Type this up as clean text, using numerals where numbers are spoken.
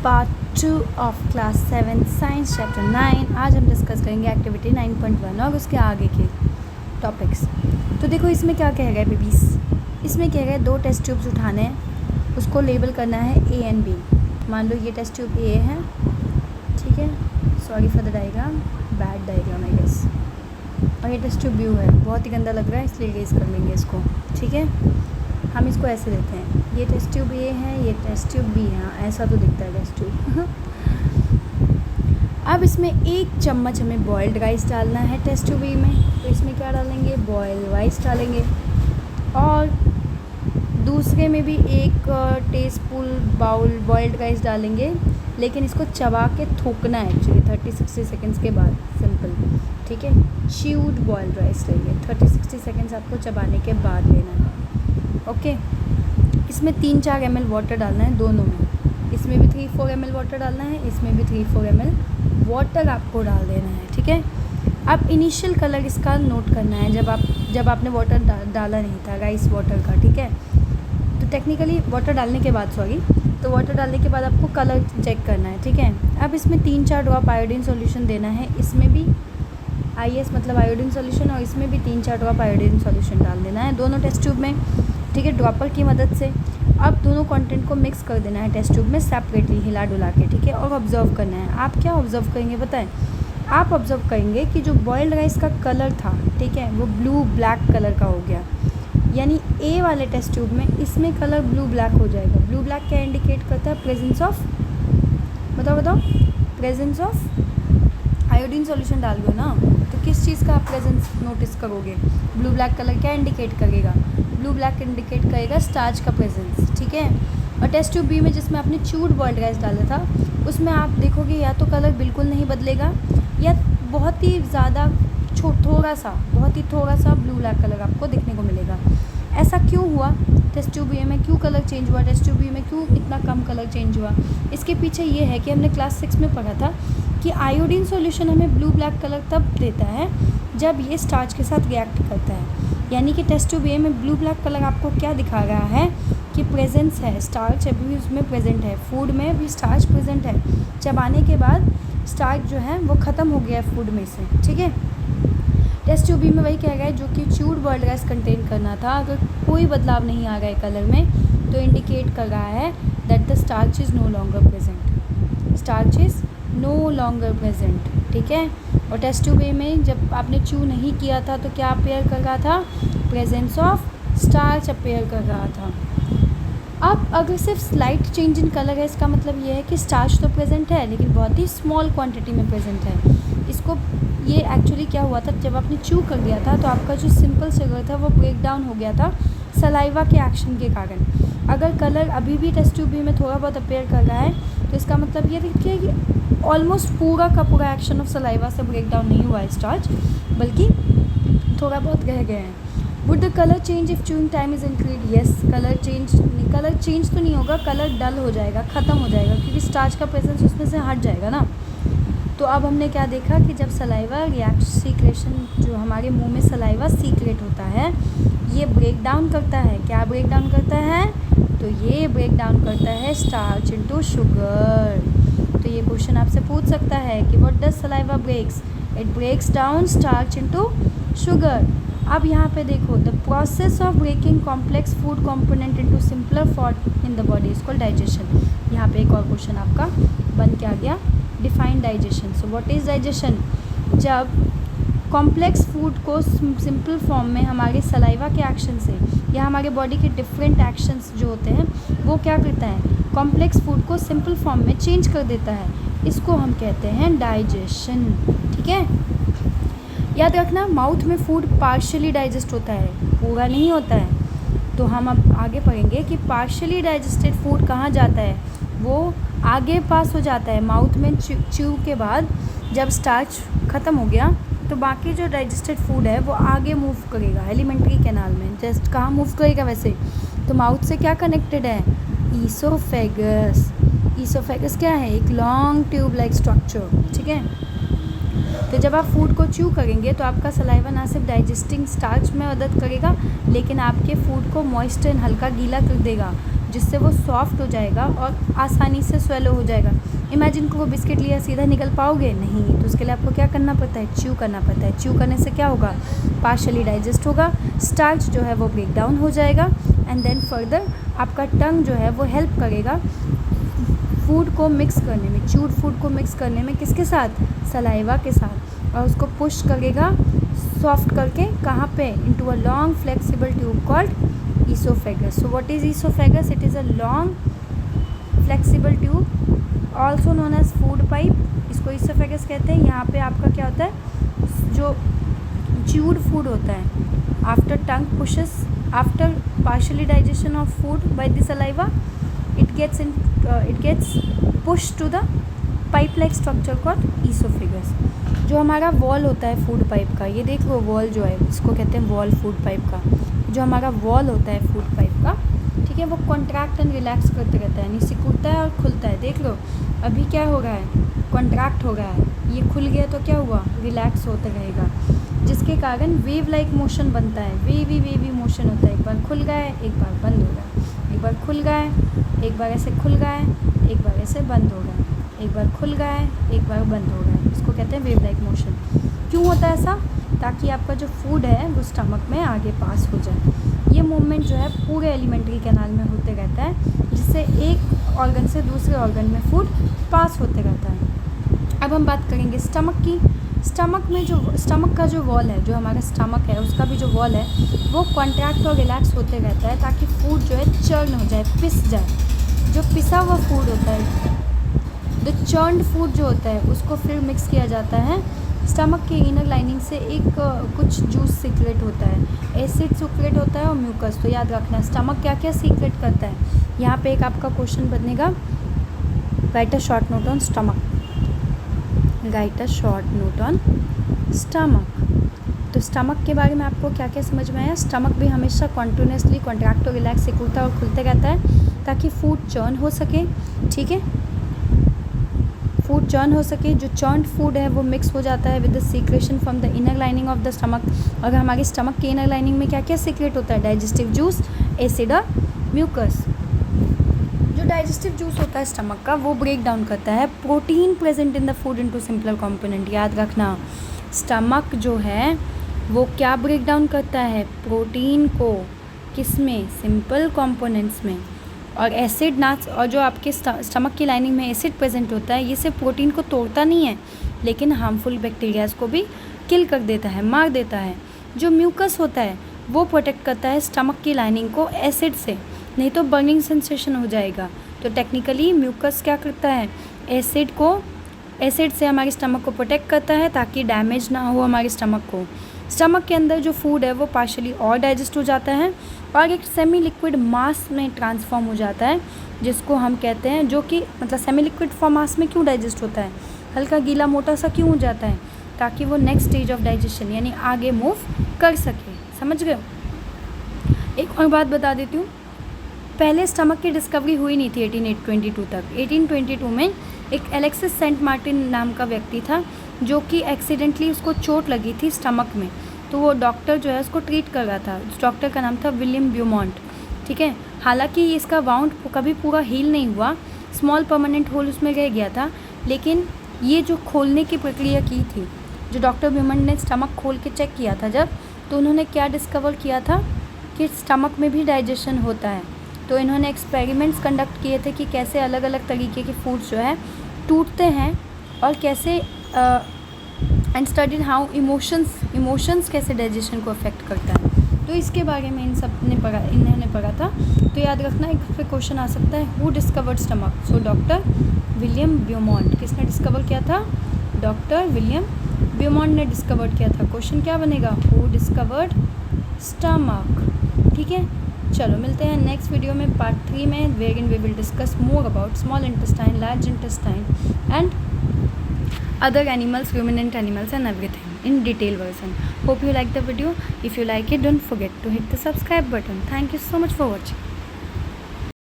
Part 2 of class 7 science chapter 9। आज हम discuss करेंगे एक्टिविटी 9.1 और उसके आगे के टॉपिक्स। तो देखो इसमें क्या कह रहा है बेबीज़, इसमें कह रहा है 2 टेस्ट ट्यूब्स उठाने हैं, उसको लेबल करना है ए एंड बी। मान लो ये टेस्ट ट्यूब ए है, ठीक है, sorry for the diagram, bad diagram I guess, और ये टेस्ट ट्यूब बी है, बहुत ही गंदा लग रहा है इसलिए इरेज कर लेंगे इसको, ठीक है। हम इसको ऐसे लेते हैं, ये टेस्ट ट्यूब ए है, ये टेस्ट ट्यूब बी है, ऐसा तो दिखता है टेस्ट ट्यूब। अब इसमें 1 चम्मच हमें बॉइल्ड राइस डालना है टेस्ट ट्यूब ए में, तो इसमें क्या डालेंगे, बॉइल्ड राइस डालेंगे। और दूसरे में भी 1 टीस्पून बाउल बॉइल्ड राइस डालेंगे, लेकिन इसको चबा के थूकना है एक्चुअली 30-60 सेकेंड्स के बाद, सिंपल, ठीक है। च्यूड बॉइल्ड राइस लेंगे, 30-60 सेकेंड्स आपको चबाने के बाद लेना है, ओके। इसमें 3-4 ml वाटर डालना है दोनों में, इसमें भी 3-4 ml वाटर डालना है, इसमें भी 3-4 ml वाटर आपको डाल देना है, ठीक है। अब इनिशियल कलर इसका नोट करना है, जब आपने वाटर डाला नहीं था, राइस वाटर का, ठीक है। तो टेक्निकली वाटर डालने के बाद, तो वाटर डालने के बाद आपको कलर चेक करना है, ठीक है। अब इसमें 3-4 ड्रॉप आयोडीन सॉल्यूशन देना है, इसमें भी IS मतलब आयोडीन सॉल्यूशन, और इसमें भी 3-4 ड्रॉप आयोडीन सॉल्यूशन डाल देना है दोनों टेस्ट ट्यूब में, ठीक है, ड्रॉपर की मदद से। अब दोनों कंटेंट को मिक्स कर देना है टेस्ट ट्यूब में सेपरेटली, हिला डुला के, ठीक है। और ऑब्जर्व करना है, आप क्या ऑब्जर्व करेंगे बताएं, आप ऑब्जर्व करेंगे कि जो बॉइल्ड राइस का कलर था, ठीक है, वो ब्लू ब्लैक कलर का हो गया, यानी ए वाले टेस्ट ट्यूब में इसमें कलर ब्लू ब्लैक हो जाएगा। ब्लू ब्लैक क्या इंडिकेट करता है, प्रेजेंस ऑफ, बताओ, प्रेजेंस ऑफ आयोडीन सॉल्यूशन डाल दो ना, तो किस चीज़ का आप प्रेजेंस नोटिस करोगे, ब्लू ब्लैक कलर क्या इंडिकेट करेगा, ब्लू ब्लैक इंडिकेट करेगा स्टार्च का प्रेजेंस, ठीक है। और टेस्ट ट्यूब बी में जिसमें आपने च्यूड बॉइल्ड राइस डाला था, उसमें आप देखोगे या तो कलर बिल्कुल नहीं बदलेगा, या बहुत ही ज़्यादा बहुत ही थोड़ा सा ब्लू ब्लैक कलर आपको देखने को मिलेगा। ऐसा क्यों हुआ, टेस्ट ट्यूब बी में क्यों कलर चेंज हुआ, टेस्ट ट्यूब बी में क्यों इतना कम कलर चेंज हुआ, इसके पीछे ये है कि हमने क्लास 6 में पढ़ा था कि आयोडीन सॉल्यूशन हमें ब्लू ब्लैक कलर तब देता है जब ये स्टार्च के साथ रिएक्ट करता है। यानी कि टेस्ट ट्यूब ए में ब्लू ब्लैक कलर आपको क्या दिखा रहा है कि प्रेजेंस है, स्टार्च अभी भी उसमें प्रेजेंट है, फूड में भी स्टार्च प्रेजेंट है, चबाने के बाद स्टार्च जो है वो ख़त्म हो गया है फूड में से, ठीक है। टेस्ट ट्यूब बी में वही कह रहा है जो कि च्यूड बॉइल्ड राइस कंटेन करना था, अगर कोई बदलाव नहीं आ रहा है कलर में, तो इंडिकेट कर रहा है that the starch is no longer present, starch is no longer present, ठीक है। और टेस्ट ट्यूब ए में जब आपने च्यू नहीं किया था तो क्या अपेयर कर रहा था, प्रेजेंस ऑफ स्टार्च अपेयर कर रहा था। अब अगर सिर्फ स्लाइट चेंज इन कलर है, इसका मतलब ये है कि स्टार्च तो प्रेजेंट है लेकिन बहुत ही स्मॉल क्वांटिटी में प्रेजेंट है। इसको ये एक्चुअली क्या हुआ था, जब आपने च्यू कर दिया था तो आपका जो सिंपल शुगर था वो ब्रेक डाउन हो गया था सलाइवा के एक्शन के कारण। अगर कलर अभी भी टेस्ट ट्यूब बी में थोड़ा बहुत अपेयर कर रहा है, तो इसका मतलब ये देखिए कि ऑलमोस्ट पूरा का पूरा एक्शन ऑफ सलाइवा से ब्रेक डाउन नहीं हुआ है स्टार्च, बल्कि थोड़ा बहुत रह गए हैं। Would the colour change if chewing time is increase, yes, colour change तो नहीं होगा, कलर डल हो जाएगा, ख़त्म हो जाएगा, क्योंकि स्टार्च का प्रेजेंस उसमें से हट जाएगा ना। तो अब हमने क्या देखा कि जब सलाइवा रिएक्ट सीक्रेशन, जो हमारे मुंह में सलाइवा सीक्रेट होता है, ये ब्रेक डाउन करता है, क्या ब्रेक डाउन करता है, तो ये ब्रेक डाउन करता है स्टार्च इनटू शुगर। तो ये क्वेश्चन आपसे पूछ सकता है कि what does saliva breaks, it breaks down starch into sugar. अब यहाँ पे देखो, the process of breaking complex food component into simpler form in the body is called digestion. यहाँ पे एक और क्वेश्चन आपका बन के आ गया, define digestion. So what is digestion, जब कॉम्प्लेक्स फूड को सिंपल फॉर्म में हमारे सलाइवा के एक्शन से या हमारे बॉडी के डिफरेंट एक्शंस जो होते हैं वो क्या करता है, कॉम्प्लेक्स फूड को सिंपल फॉर्म में चेंज कर देता है, इसको हम कहते हैं डाइजेशन, ठीक है। याद रखना, माउथ में फूड पार्शियली डाइजेस्ट होता है, पूरा नहीं होता है। तो हम अब आगे पढ़ेंगे कि पार्शियली डाइजेस्टेड फूड कहाँ जाता है, वो आगे पास हो जाता है माउथ में, च्यू के बाद जब स्टार्च ख़त्म हो गया तो बाकी जो डाइजेस्टेड फूड है वो आगे मूव करेगा एलिमेंट्री कैनाल में। जस्ट कहाँ मूव करेगा वैसे, तो माउथ से क्या कनेक्टेड है, ईसोफेगस। ईसोफेगस क्या है, एक लॉन्ग ट्यूब लाइक स्ट्रक्चर, ठीक है। तो जब आप फूड को च्यू करेंगे तो आपका सलाइवा ना सिर्फ डाइजेस्टिंग स्टार्च में मदद करेगा, लेकिन आपके फूड को मॉइस्ट एंड हल्का गीला कर देगा। जिससे वो सॉफ्ट हो जाएगा और आसानी से स्वेलो हो जाएगा। इमेजिन को वो बिस्किट लिया सीधा निकल पाओगे? नहीं। तो उसके लिए आपको क्या करना पड़ता है? च्यू करना पड़ता है। च्यू करने से क्या होगा? पार्शली डाइजेस्ट होगा, स्टार्च जो है वो ब्रेक डाउन हो जाएगा एंड देन फर्दर आपका टंग जो है वो हेल्प करेगा फूड को मिक्स करने में, च्यूड फूड को मिक्स करने में। किसके साथ? सलाइवा के साथ। और उसको पुश करेगा सॉफ्ट करके, कहाँ पे? Into a long flexible tube called oesophagus. So what is oesophagus? It is a long flexible tube also known as food pipe. इसको ईसोफेगस कहते हैं। यहाँ पे आपका क्या होता है? जो च्यूड फूड होता है, after tongue pushes, after partially digestion of food by the saliva, it gets pushed to the pipe like structure called esophagus। जो हमारा वॉल होता है फूड पाइप का, ये देख लो वॉल जो है इसको कहते हैं वॉल फूड पाइप का। जो हमारा वॉल होता है फूड पाइप का, ठीक है, वो कॉन्ट्रैक्ट एंड रिलैक्स करते रहता है, यानी सिकुड़ता है और खुलता है। देख लो अभी क्या हो रहा है? कॉन्ट्रैक्ट हो रहा है, ये खुल गया तो क्या हुआ? रिलैक्स होता रहेगा, जिसके कारण वेव लाइक मोशन बनता है। वेवी मोशन होता है। एक बार खुल गया है, एक बार बंद हो गया, एक बार खुल गया है, एक बार ऐसे खुल गया है, एक बार ऐसे बंद हो गया, एक बार खुल गया है, एक बार बंद हो गया। इसको कहते हैं वेव लाइक मोशन। क्यों होता है ऐसा? ताकि आपका जो फूड है वो स्टमक में आगे पास हो जाए। ये मूवमेंट जो है पूरे एलिमेंट्री कैनाल में होते रहता है, जिससे एक ऑर्गन से दूसरे ऑर्गन में फूड पास होते रहता है। अब हम बात करेंगे स्टमक की। स्टमक का जो वॉल है, जो हमारा स्टमक है उसका भी जो वॉल है वो कॉन्ट्रैक्ट और रिलैक्स होते रहता है, ताकि फूड जो है चर्न हो जाए, पिस जाए। जो पिसा हुआ फूड होता है, द चर्नड फूड जो होता है, उसको फिर मिक्स किया जाता है स्टमक के इनर लाइनिंग से। एक कुछ जूस सीक्रेट होता है, एसिड सीक्रेट होता है और म्यूकस। तो याद रखना स्टमक क्या क्या सीक्रेट करता है। यहाँ पे एक आपका क्वेश्चन बनेगा, right a short note on stomach. Right a short note on stomach. तो स्टमक के बारे में आपको क्या क्या समझ में आया? स्टमक भी हमेशा कॉन्टिन्यूसली कॉन्ट्रैक्ट और रिलैक्स सिकुड़ता और खुलते रहता है, ताकि फूड चर्न हो सके। ठीक है, फूड चर्न हो सके। जो चर्नड फूड है वो मिक्स हो जाता है with the secretion from the inner lining of the stomach. और हमारे स्टमक के इनर लाइनिंग में क्या क्या सीक्रेट होता है? डाइजेस्टिव जूस, एसिड और म्यूकस। जो डाइजेस्टिव जूस होता है स्टमक का, वो ब्रेक डाउन करता है protein present in the food into simpler component. याद रखना स्टमक जो है वो क्या ब्रेक डाउन करता है? प्रोटीन को। किस में? सिंपल कंपोनेंट्स में। और एसिड ना, और जो आपके स्टमक की लाइनिंग में एसिड प्रेजेंट होता है, ये सिर्फ प्रोटीन को तोड़ता नहीं है, लेकिन हार्मफुल बैक्टीरियाज को भी किल कर देता है, मार देता है। जो म्यूकस होता है वो प्रोटेक्ट करता है स्टमक की लाइनिंग को एसिड से, नहीं तो बर्निंग सेंसेशन हो जाएगा। तो टेक्निकली म्यूकस क्या करता है? एसिड से हमारे स्टमक को प्रोटेक्ट करता है, ताकि डैमेज ना हो हमारे स्टमक को। स्टमक के अंदर जो फूड है वो पार्शली और डाइजेस्ट हो जाता है और एक सेमी लिक्विड मास में ट्रांसफॉर्म हो जाता है, जिसको हम कहते हैं, जो कि मतलब सेमी लिक्विड फॉर्म मास में क्यों डाइजेस्ट होता है? हल्का गीला मोटा सा क्यों हो जाता है? ताकि वो नेक्स्ट स्टेज ऑफ डाइजेशन यानी आगे मूव कर सके। समझ गए? एक और बात बता देती हूँ, पहले स्टमक की डिस्कवरी हुई नहीं थी 1822 तक। 1822 में एक एलेक्सिस सेंट मार्टिन नाम का व्यक्ति था, जो कि एक्सीडेंटली उसको चोट लगी थी स्टमक में। तो वो डॉक्टर जो है उसको ट्रीट कर रहा था। उस डॉक्टर का नाम था विलियम ब्यूमॉन्ट। ठीक है, हालांकि इसका वाउंड कभी पूरा हील नहीं हुआ, स्मॉल परमानेंट होल उसमें रह गया था। लेकिन ये जो खोलने की प्रक्रिया की थी, जो डॉक्टर ब्यूमॉन्ट ने स्टमक खोल के चेक किया था जब, तो उन्होंने क्या डिस्कवर किया था कि स्टमक में भी डाइजेशन होता है। तो इन्होंने एक्सपेरिमेंट्स कंडक्ट किए थे कि कैसे अलग अलग तरीके के फूड्स जो है टूटते हैं और कैसे एंड स्टडीड हाउ इमोशंस कैसे डाइजेशन को अफेक्ट करता है। तो इसके बारे में इन्होंने पढ़ा था। तो याद रखना, एक फिर क्वेश्चन आ सकता है, who discovered stomach? So doctor William Beaumont. किसने डिस्कवर किया था? डॉक्टर विलियम ब्यूमॉन्ट ने डिस्कवर किया था। क्वेश्चन क्या बनेगा? Who discovered stomach. ठीक है, चलो मिलते हैं नेक्स्ट वीडियो में पार्ट 3 में, where in we will discuss more about small intestine, large intestine and other animals, ruminant animals and everything in detail version. Hope you like the video. If you like it, don't forget to hit the subscribe button. Thank you so much for watching.